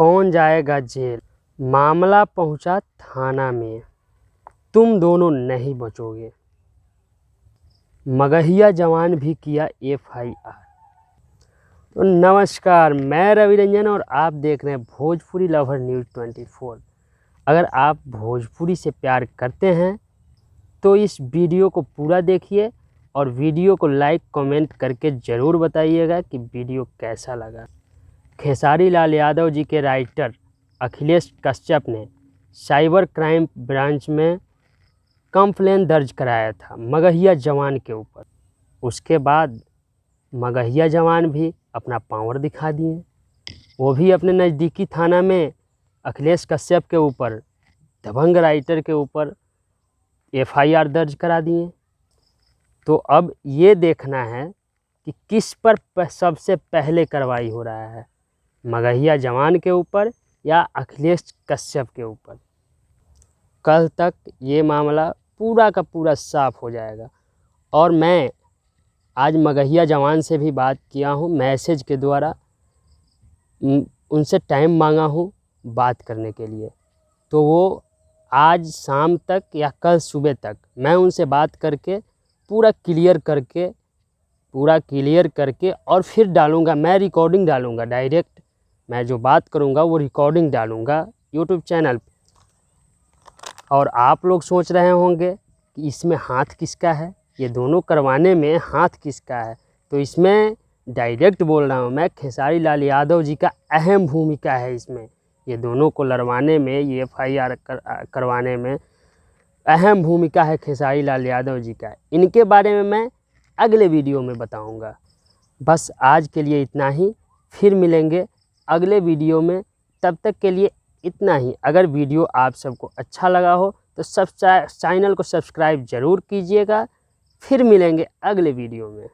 कौन जाएगा जेल, मामला पहुंचा थाना में, तुम दोनों नहीं बचोगे। मगहिया जवान भी किया FIR। तो नमस्कार, मैं रवि रंजन और आप देख रहे हैं भोजपुरी लवर न्यूज़ 24। अगर आप भोजपुरी से प्यार करते हैं तो इस वीडियो को पूरा देखिए और वीडियो को लाइक कमेंट करके ज़रूर बताइएगा कि वीडियो कैसा लगा। खेसारी लाल यादव जी के राइटर अखिलेश कश्यप ने साइबर क्राइम ब्रांच में कंप्लेन दर्ज कराया था मगहिया जवान के ऊपर। उसके बाद मगहिया जवान भी अपना पावर दिखा दिए, वो भी अपने नज़दीकी थाना में अखिलेश कश्यप के ऊपर, दबंग राइटर के ऊपर FIR दर्ज करा दिए। तो अब ये देखना है कि किस पर सबसे पहले कार्रवाई हो रहा है, मगहिया जवान के ऊपर या अखिलेश कश्यप के ऊपर। कल तक ये मामला पूरा का पूरा साफ हो जाएगा। और मैं आज मगहिया जवान से भी बात किया हूँ मैसेज के द्वारा, उनसे टाइम मांगा हूँ बात करने के लिए। तो वो आज शाम तक या कल सुबह तक मैं उनसे बात करके पूरा क्लियर करके और फिर डालूँगा। मैं रिकॉर्डिंग डालूँगा, डायरेक्ट मैं जो बात करूँगा वो रिकॉर्डिंग डालूँगा यूट्यूब चैनल पे। और आप लोग सोच रहे होंगे कि इसमें हाथ किसका है, ये दोनों करवाने में हाथ किसका है। तो इसमें डायरेक्ट बोल रहा हूँ मैं, खेसारी लाल यादव जी का अहम भूमिका है इसमें। ये दोनों को लड़वाने में, ये FIR करवाने में अहम भूमिका है खेसारी लाल यादव जी का। इनके बारे में मैं अगले वीडियो में बताऊंगा। बस आज के लिए इतना ही, फिर मिलेंगे अगले वीडियो में। तब तक के लिए इतना ही। अगर वीडियो आप सबको अच्छा लगा हो तो चैनल को सब्सक्राइब ज़रूर कीजिएगा। फिर मिलेंगे अगले वीडियो में।